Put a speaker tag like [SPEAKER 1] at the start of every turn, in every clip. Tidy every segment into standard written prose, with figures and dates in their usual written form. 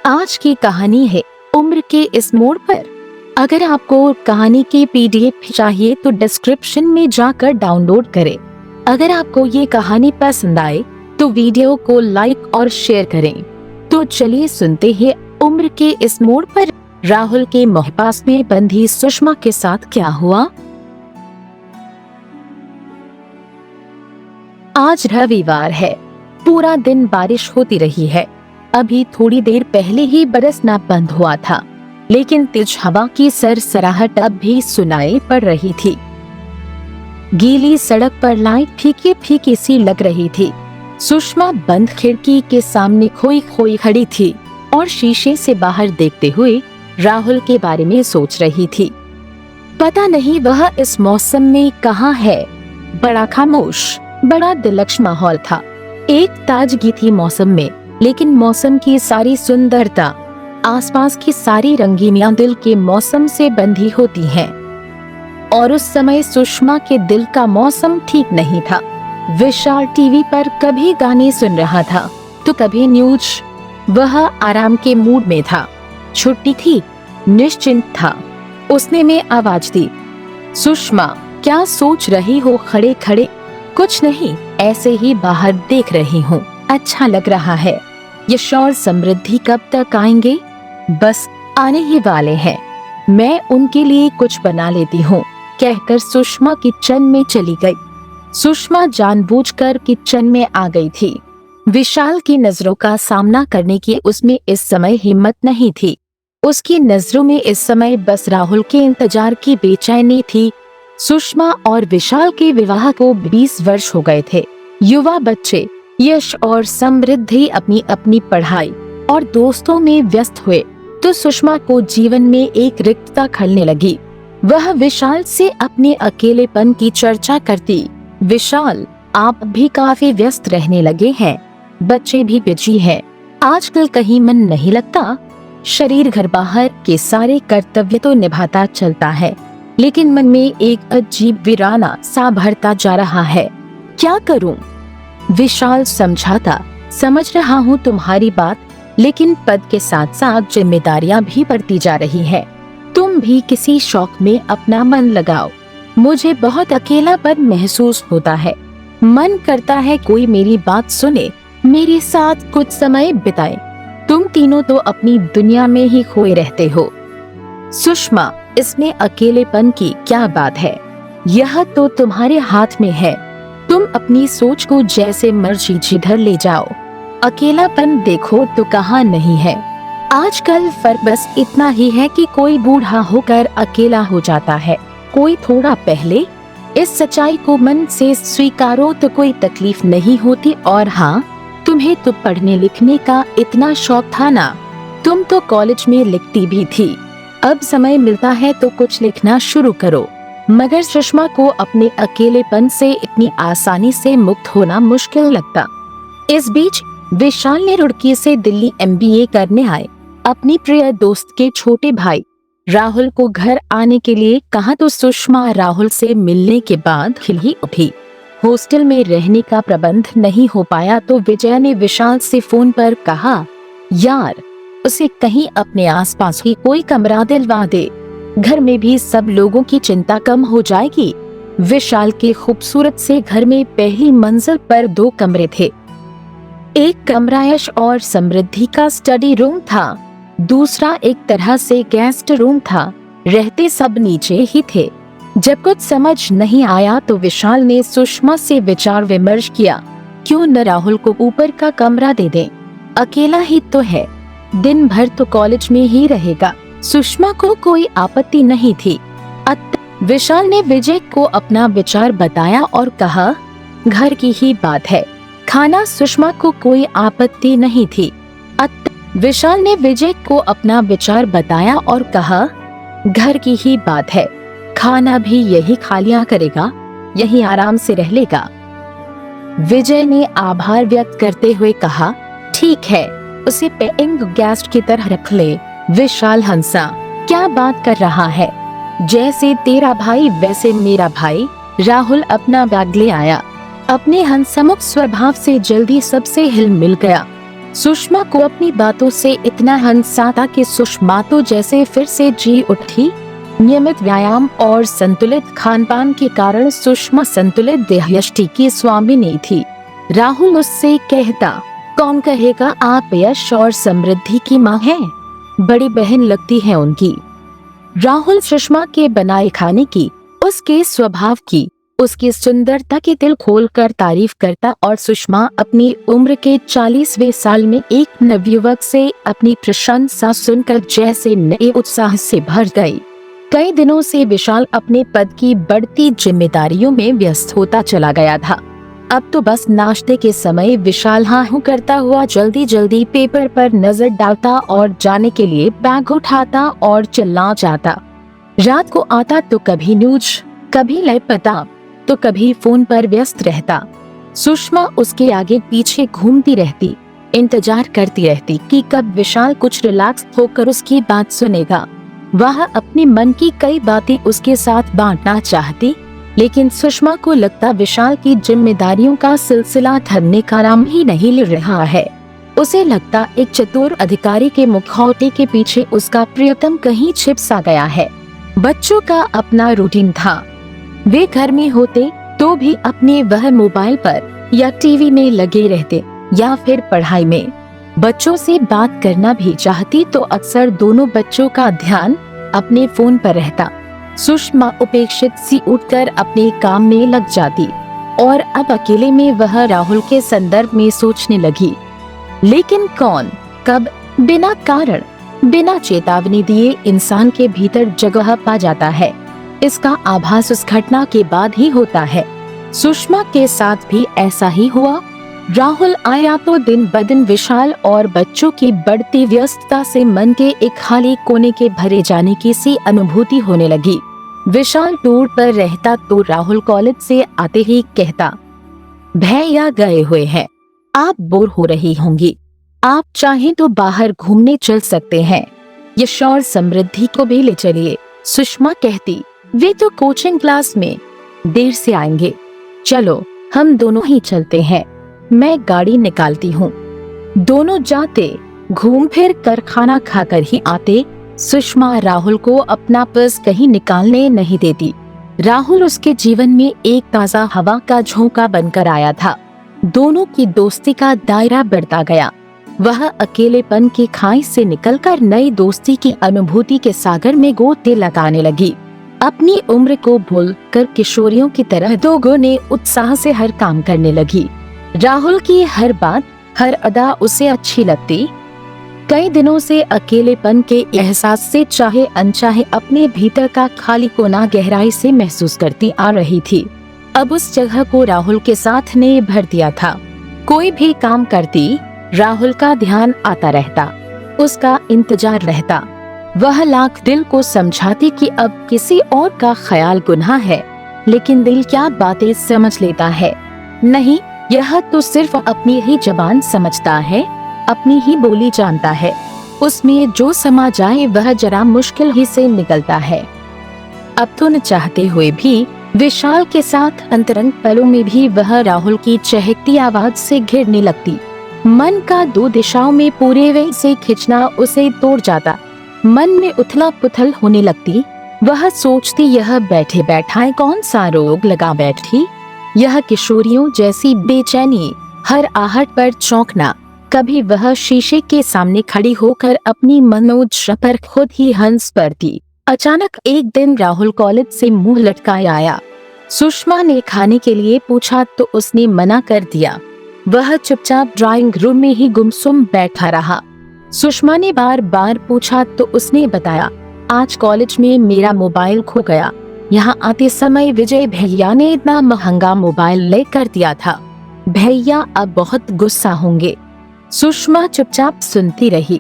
[SPEAKER 1] आज की कहानी है उम्र के इस मोड़ पर। अगर आपको कहानी की पीडीएफ चाहिए तो डिस्क्रिप्शन में जाकर डाउनलोड करें। अगर आपको ये कहानी पसंद आए तो वीडियो को लाइक और शेयर करें। तो चलिए सुनते हैं उम्र के इस मोड़ पर राहुल के मोहपास में बंधी सुषमा के साथ क्या हुआ। आज रविवार है। पूरा दिन बारिश होती रही है। अभी थोड़ी देर पहले ही बरसना बंद हुआ था, लेकिन तेज हवा की सरसराहट अब भी सुनाई पड़ रही थी। गीली सड़क पर लाइट फीकी फीकी सी लग रही थी। सुषमा बंद खिड़की के सामने खोई खोई खड़ी थी और शीशे से बाहर देखते हुए राहुल के बारे में सोच रही थी। पता नहीं वह इस मौसम में कहाँ है। बड़ा खामोश, बड़ा दिलकश माहौल था। एक ताजगी थी मौसम में, लेकिन मौसम की सारी सुंदरता, आसपास की सारी रंगीनियां दिल के मौसम से बंधी होती हैं। और उस समय सुषमा के दिल का मौसम ठीक नहीं था। विशाल टीवी पर कभी गाने सुन रहा था तो कभी न्यूज। वह आराम के मूड में था। छुट्टी थी, निश्चिंत था। उसने में आवाज दी, सुषमा क्या सोच रही हो खड़े खड़े? कुछ नहीं, ऐसे ही बाहर देख रही हूँ। अच्छा लग रहा है। यश और समृद्धि कब तक आएंगे? बस आने ही वाले हैं। मैं उनके लिए कुछ बना लेती हूँ, कहकर सुषमा किचन में चली गई। सुषमा जानबूझकर किचन में आ गई थी। विशाल की नजरों का सामना करने की उसमें इस समय हिम्मत नहीं थी। उसकी नजरों में इस समय बस राहुल के इंतजार की बेचैनी थी। सुषमा और विशाल के विवाह को 20 वर्ष हो गए थे। युवा बच्चे यश और समृद्धि अपनी अपनी पढ़ाई और दोस्तों में व्यस्त हुए तो सुषमा को जीवन में एक रिक्तता खलने लगी। वह विशाल से अपने अकेलेपन की चर्चा करती। विशाल, आप भी काफी व्यस्त रहने लगे हैं। बच्चे भी बिजी हैं। आजकल कहीं मन नहीं लगता। शरीर घर बाहर के सारे कर्तव्य तो निभाता चलता है, लेकिन मन में एक अजीब वीराना सा भरता जा रहा है। क्या करूं? विशाल समझाता, समझ रहा हूँ तुम्हारी बात, लेकिन पद के साथ साथ जिम्मेदारियां भी बढ़ती जा रही है। तुम भी किसी शौक में अपना मन लगाओ। मुझे बहुत अकेलापन महसूस होता है। मन करता है कोई मेरी बात सुने, मेरे साथ कुछ समय बिताए। तुम तीनों तो अपनी दुनिया में ही खोए रहते हो। सुषमा, इसमें अकेलेपन की क्या बात है? यह तो तुम्हारे हाथ में है। तुम अपनी सोच को जैसे मर्जी जिधर ले जाओ। अकेलापन देखो तो कहाँ नहीं है। आजकल फर्क बस इतना ही है कि कोई बूढ़ा होकर अकेला हो जाता है, कोई थोड़ा पहले। इस सच्चाई को मन से स्वीकारो तो कोई तकलीफ नहीं होती। और हाँ, तुम्हें तो पढ़ने लिखने का इतना शौक था ना। तुम तो कॉलेज में लिखती भी थी। अब समय मिलता है तो कुछ लिखना शुरू करो। मगर सुषमा को अपने अकेलेपन से इतनी आसानी से मुक्त होना मुश्किल लगता। इस बीच विशाल ने रुड़की से दिल्ली MBA करने आए अपनी प्रिय दोस्त के छोटे भाई राहुल को घर आने के लिए कहा तो सुषमा राहुल से मिलने के बाद खिली उठी। हॉस्टल में रहने का प्रबंध नहीं हो पाया तो विजय ने विशाल से फोन पर कहा, यार उसे कहीं अपने आसपास ही कोई कमरा दिलवा दे। घर में भी सब लोगों की चिंता कम हो जाएगी। विशाल के खूबसूरत से घर में पहली मंजिल पर 2 कमरे थे। एक कमरा यश और समृद्धि का स्टडी रूम था, दूसरा एक तरह से गेस्ट रूम था। रहते सब नीचे ही थे। जब कुछ समझ नहीं आया तो विशाल ने सुषमा से विचार विमर्श किया, क्यों न राहुल को ऊपर का कमरा दे दें? अकेला ही तो है, दिन भर तो कॉलेज में ही रहेगा। सुषमा को कोई आपत्ति नहीं थी। विशाल ने विजय को अपना विचार बताया और कहा, घर की ही बात है, खाना सुषमा को कोई आपत्ति नहीं थी। विशाल ने विजय को अपना विचार बताया और कहा, घर की ही बात है, खाना भी यही खा लिया करेगा, यही आराम से रह लेगा। विजय ने आभार व्यक्त करते हुए कहा, ठीक है, उसे पेइंग गेस्ट की तरह रख ले। विशाल हंसा, क्या बात कर रहा है? जैसे तेरा भाई वैसे मेरा भाई। राहुल अपना बैग ले आया। अपने हंसमुख स्वभाव से जल्दी सबसे हिल मिल गया। सुषमा को अपनी बातों से इतना हंसा था कि सुषमा तो जैसे फिर से जी उठी। नियमित व्यायाम और संतुलित खान-पान के कारण सुषमा संतुलित देहयष्टि की स्वामिनी थी। राहुल उससे कहता, कौन कहेगा आप यश और समृद्धि की माँ हैं? बड़ी बहन लगती है उनकी। राहुल सुषमा के बनाए खाने की, उसके स्वभाव की, उसकी सुंदरता की दिल खोलकर तारीफ करता और सुषमा अपनी उम्र के 40वें साल में एक नवयुवक से अपनी प्रशंसा सुनकर जैसे नए उत्साह से भर गई। कई दिनों से विशाल अपने पद की बढ़ती जिम्मेदारियों में व्यस्त होता चला गया था। अब तो बस नाश्ते के समय विशाल हाँ करता हुआ जल्दी जल्दी पेपर पर नजर डालता और जाने के लिए बैग उठाता और चला जाता। रात को आता तो कभी न्यूज, कभी लापता, तो कभी फोन पर व्यस्त रहता। सुषमा उसके आगे पीछे घूमती रहती, इंतजार करती रहती कि कब विशाल कुछ रिलैक्स होकर उसकी बात सुनेगा। वह अपने मन की कई बातें उसके साथ बांटना चाहती, लेकिन सुषमा को लगता विशाल की जिम्मेदारियों का सिलसिला थमने का नाम ही नहीं ले रहा है। उसे लगता एक चतुर अधिकारी के मुखौटे के पीछे उसका प्रियतम कहीं छिप सा गया है। बच्चों का अपना रूटीन था। वे घर में होते तो भी अपने वह मोबाइल पर या टीवी में लगे रहते या फिर पढ़ाई में। बच्चों से बात करना भी चाहती तो अक्सर दोनों बच्चों का ध्यान अपने फोन पर रहता। सुषमा उपेक्षित सी उठकर अपने काम में लग जाती और अब अकेले में वह राहुल के संदर्भ में सोचने लगी। लेकिन कौन, कब, बिना कारण, बिना चेतावनी दिए इंसान के भीतर जगह पा जाता है, इसका आभास उस घटना के बाद ही होता है। सुषमा के साथ भी ऐसा ही हुआ। राहुल आया तो दिन बदिन विशाल और बच्चों की बढ़ती व्यस्तता से मन के एक खाली कोने के भरे जाने की सी अनुभूति होने लगी। विशाल टूर पर रहता तो राहुल कॉलेज से आते ही कहता, भैया गए हुए हैं, आप बोर हो रही होंगी, आप चाहें तो बाहर घूमने चल सकते हैं, यश और समृद्धि को भी ले चलिए। सुषमा कहती, वे तो कोचिंग क्लास में देर से आएंगे, चलो हम दोनों ही चलते हैं, मैं गाड़ी निकालती हूँ। दोनों जाते, घूम फिर कर खाना खाकर ही आते। सुषमा राहुल को अपना पर्स कहीं निकालने नहीं देती। राहुल उसके जीवन में एक ताज़ा हवा का झोंका बनकर आया था। दोनों की दोस्ती का दायरा बढ़ता गया। वह अकेलेपन की खाई से निकलकर नई दोस्ती की अनुभूति के सागर में गोते लगाने लगी। अपनी उम्र को भूलकर किशोरियों की तरह दोगुने उत्साह से हर काम करने लगी। राहुल की हर बात, हर अदा उसे अच्छी लगती। कई दिनों से अकेलेपन के एहसास से चाहे अनचाहे अपने भीतर का खाली कोना गहराई से महसूस करती आ रही थी। अब उस जगह को राहुल के साथ ने भर दिया था। कोई भी काम करती, राहुल का ध्यान आता रहता, उसका इंतजार रहता। वह लाख दिल को समझाती कि अब किसी और का ख्याल गुनाह है, लेकिन दिल क्या बातें समझ लेता है। नहीं, यह तो सिर्फ अपनी ही जबान समझता है, अपनी ही बोली जानता है। उसमें जो समा जाए वह जरा मुश्किल ही से निकलता है। अब तो न चाहते हुए भी विशाल के साथ अंतरंग पलों में भी वह राहुल की चहकती आवाज से घिरने लगती। मन का दो दिशाओं में पूरे वे से खिंचना उसे तोड़ जाता। मन में उथला पुथल होने लगती। वह सोचती, यह बैठे बैठाए कौन सा रोग लगा बैठी। यह किशोरियों जैसी बेचैनी, हर आहट पर चौंकना। कभी वह शीशे के सामने खड़ी होकर अपनी मनोज पर खुद ही हंस पड़ती। अचानक एक दिन राहुल कॉलेज से मुंह लटकाए आया। सुषमा ने खाने के लिए पूछा तो उसने मना कर दिया। वह चुपचाप ड्राइंग रूम में ही गुमसुम बैठा रहा। सुषमा ने बार बार पूछा तो उसने बताया, आज कॉलेज में मेरा मोबाइल खो गया। यहाँ आते समय विजय भैया ने इतना महंगा मोबाइल लेकर दिया था। भैया अब बहुत गुस्सा होंगे। सुषमा चुपचाप सुनती रही,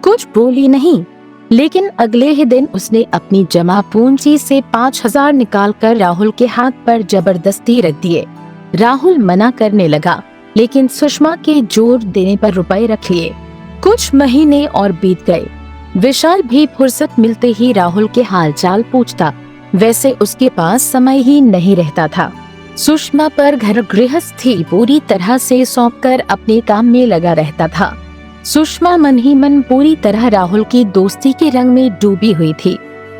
[SPEAKER 1] कुछ बोली नहीं। लेकिन अगले ही दिन उसने अपनी जमा पूंजी से 5,000 निकालकर राहुल के हाथ पर जबरदस्ती रख दिए। राहुल मना करने लगा, लेकिन सुषमा के जोर देने पर रुपए रख लिए। कुछ महीने और बीत गए। विशाल भी फुर्सत मिलते ही राहुल के हालचाल पूछता। वैसे उसके पास समय ही नहीं रहता था। सुषमा पर घर गृहस्थी पूरी तरह से सौंपकर अपने काम में लगा रहता था। सुषमा मन ही मन पूरी तरह राहुल की दोस्ती के रंग में डूबी हुई थी।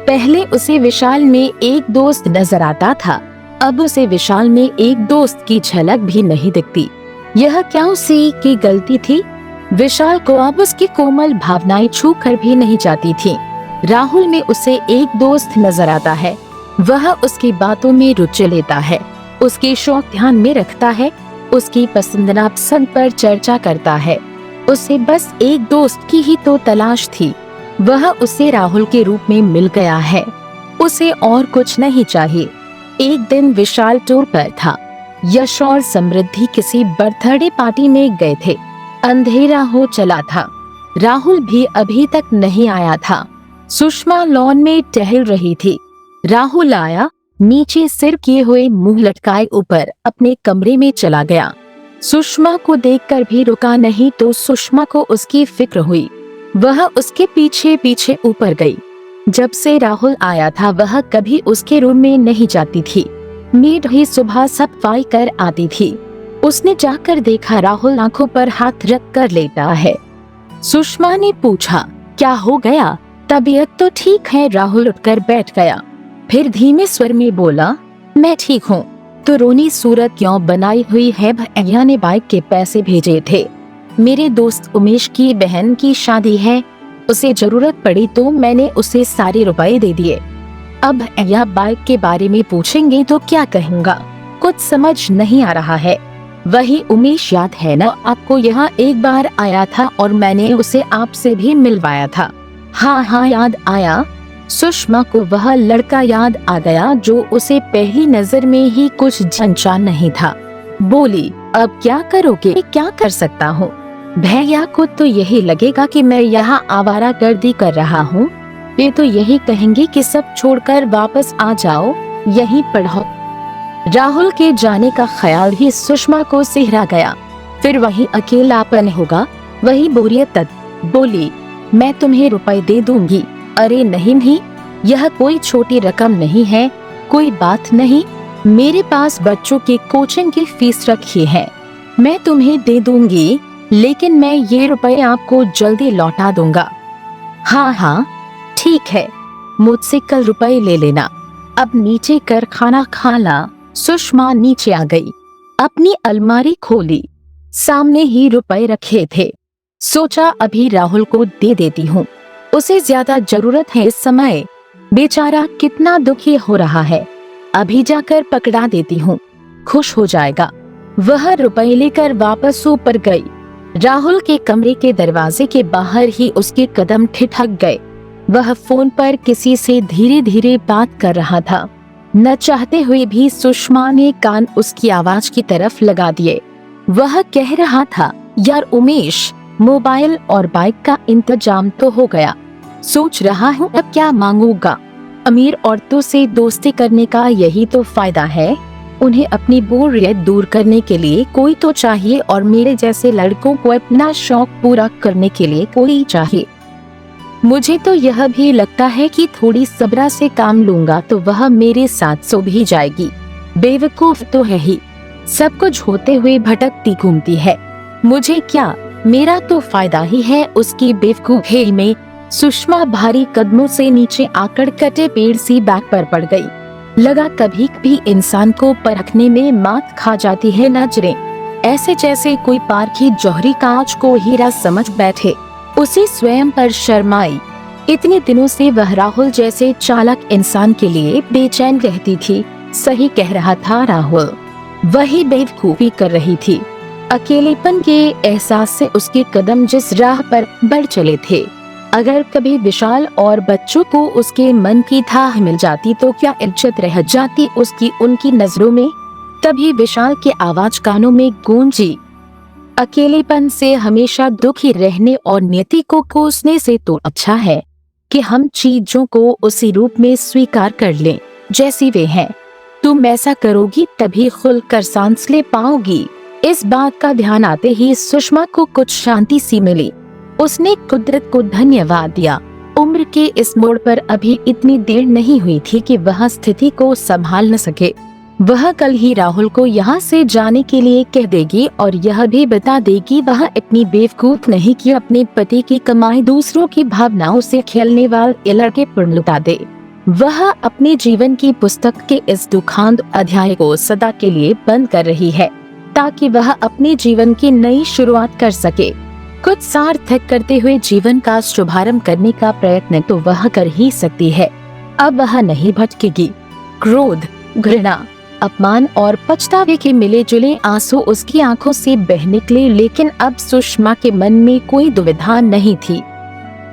[SPEAKER 1] पहले उसे विशाल में एक दोस्त नजर आता था, अब उसे विशाल में एक दोस्त की झलक भी नहीं दिखती। यह क्या उसी की गलती थी? विशाल को अब उसकी कोमल भावनाएं छू कर भी नहीं जाती थी। राहुल में उसे एक दोस्त नजर आता है, वह उसकी बातों में रुचि लेता है, उसके शौक ध्यान में रखता है, उसकी पसंद नापसंद पर चर्चा करता है। उसे बस एक दोस्त की ही तो तलाश थी, वह उसे राहुल के रूप में मिल गया है। उसे और कुछ नहीं चाहिए। एक दिन विशाल टूर पर था। यश और समृद्धि किसी बर्थडे पार्टी में गए थे। अंधेरा हो चला था। राहुल भी अभी तक नहीं आया था। सुषमा लॉन में टहल रही थी। राहुल आया, नीचे सिर किए हुए मुंह लटकाए ऊपर अपने कमरे में चला गया। सुषमा को देखकर भी रुका नहीं तो सुषमा को उसकी फिक्र हुई। वह उसके पीछे पीछे ऊपर गई। जब से राहुल आया था वह कभी उसके रूम में नहीं जाती थी। मेड ही सुबह सफाई कर आती थी। उसने जाकर देखा राहुल आंखों पर हाथ रख कर लेटा है। सुषमा ने पूछा, क्या हो गया? तबीयत तो ठीक है। राहुल उठकर बैठ गया, फिर धीमे स्वर में बोला, मैं ठीक हूँ। तो रोनी सूरत क्यों बनाई हुई है? भैया ने बाइक के पैसे भेजे थे। मेरे दोस्त उमेश की बहन की शादी है, उसे जरूरत पड़ी तो मैंने उसे सारे रुपए दे दिए। अब भैया बाइक के बारे में पूछेंगे तो क्या कहूँगा? कुछ समझ नहीं आ रहा है। वही उमेश याद है ना? आपको यहाँ एक बार आया था और मैंने उसे आपसे भी मिलवाया था। हाँ याद आया। सुषमा को वह लड़का याद आ गया जो उसे पहली नजर में ही कुछ जंचा नहीं था। बोली, अब क्या करोगे? क्या कर सकता हूँ? भैया को तो यही लगेगा कि मैं यहाँ आवारागर्दी कर रहा हूँ। वे तो यही कहेंगे कि सब छोड़कर वापस आ जाओ, यहीं पढ़ो। राहुल के जाने का ख्याल ही सुषमा को सिहरा गया। फिर वही अकेलापन होगा, वही बोरियत। बोली, मैं तुम्हें रुपए दे दूंगी। अरे नहीं, यह कोई छोटी रकम नहीं है। कोई बात नहीं, मेरे पास बच्चों की कोचिंग की फीस रखी है, मैं तुम्हें दे दूंगी, लेकिन मैं ये रुपए आपको जल्दी लौटा दूंगा। हाँ ठीक है, मुझसे कल रुपए ले लेना। अब नीचे कर खाना खाना। सुषमा नीचे आ गई, अपनी अलमारी खोली, सामने ही रुपए रखे थे। सोचा अभी राहुल को दे देती हूँ, उसे ज्यादा जरूरत है इस समय। बेचारा कितना दुखी हो रहा है, अभी जाकर पकड़ा देती हूँ, खुश हो जाएगा। वह रुपए लेकर वापस ऊपर गई। राहुल के कमरे के दरवाजे के बाहर ही उसके कदम ठिठक गए। वह फोन पर किसी से धीरे धीरे बात कर रहा था। न चाहते हुए भी सुषमा ने कान उसकी आवाज की तरफ लगा दिए। वह कह रहा था, यार उमेश, मोबाइल और बाइक का इंतजाम तो हो गया। सोच रहा हूँ अब क्या मांगूंगा। अमीर औरतों से दोस्ती करने का यही तो फायदा है। उन्हें अपनी बोरियत दूर करने के लिए कोई तो चाहिए और मेरे जैसे लड़कों को अपना शौक पूरा करने के लिए कोई चाहिए। मुझे तो यह भी लगता है कि थोड़ी सब्र से काम लूंगा तो वह मेरे साथ सो भी जाएगी। बेवकूफ तो है ही, सब कुछ होते हुए भटकती घूमती है। मुझे क्या, मेरा तो फायदा ही है उसकी बेवकूफी में। सुषमा भारी कदमों से नीचे आकर कटे पेड़ सी बैग पर पड़ गई। लगा कभी कभी इंसान को परखने में मात खा जाती है नजरें, ऐसे जैसे कोई पारखी जौहरी कांच को हीरा समझ बैठे। उसे स्वयं पर शर्माई। इतने दिनों से वह राहुल जैसे चालाक इंसान के लिए बेचैन रहती थी। सही कह रहा था राहुल, वही बेवकूफी कर रही थी। अकेलेपन के एहसास से उसके कदम जिस राह पर बढ़ चले थे, अगर कभी विशाल और बच्चों को उसके मन की थाह मिल जाती तो क्या इज्जत रह जाती उसकी उनकी नजरों में। तभी विशाल की आवाज कानों में गूंजी, अकेलेपन से हमेशा दुखी रहने और नियति को कोसने से तो अच्छा है कि हम चीजों को उसी रूप में स्वीकार कर लें जैसी वे हैं। तुम ऐसा करोगी तभी खुलकर सांस ले पाओगी। इस बात का ध्यान आते ही सुषमा को कुछ शांति सी मिली। उसने कुदरत को धन्यवाद दिया। उम्र के इस मोड़ पर अभी इतनी देर नहीं हुई थी कि वह स्थिति को संभाल न सके। वह कल ही राहुल को यहाँ से जाने के लिए कह देगी और यह भी बता देगी वह इतनी बेवकूफ नहीं कि अपने पति की कमाई दूसरों की भावनाओं से खेलने वाले लड़के पर लुटा दे। वह अपने जीवन की पुस्तक के इस दुखांत अध्याय को सदा के लिए बंद कर रही है ताकि वह अपने जीवन की नई शुरुआत कर सके। कुछ सार्थक करते हुए जीवन का शुभारंभ करने का प्रयत्न तो वह कर ही सकती है। अब वह नहीं भटकेगी। क्रोध, घृणा, अपमान और पछतावे के मिले जुले आंसू उसकी आंखों से बह निकले, लेकिन अब सुषमा के मन में कोई दुविधा नहीं थी।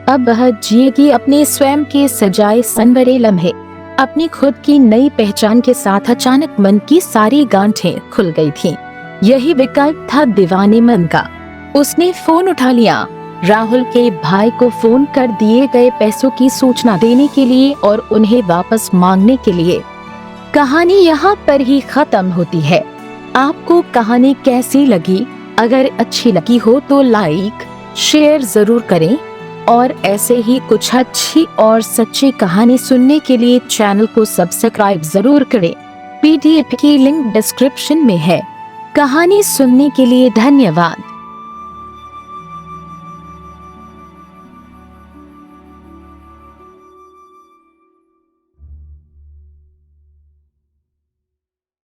[SPEAKER 1] अब वह जिएगी अपने स्वयं के सजाए सनवरे लम्हे। अपनी खुद की नई पहचान के साथ अचानक मन की सारी गांठें खुल गई थीं। यही विकल्प था दीवाने मन का। उसने फोन उठा लिया। राहुल के भाई को फोन कर दिए गए पैसों की सूचना देने के लिए और उन्हें वापस मांगने के लिए। कहानी यहाँ पर ही खत्म होती है। आपको कहानी कैसी लगी? अगर अच्छी लगी हो तो लाइक शेयर जरूर करें और ऐसे ही कुछ अच्छी और सच्ची कहानी सुनने के लिए चैनल को सब्सक्राइब जरूर करें। पीडीएफ की लिंक डिस्क्रिप्शन में है। कहानी सुनने के लिए धन्यवाद।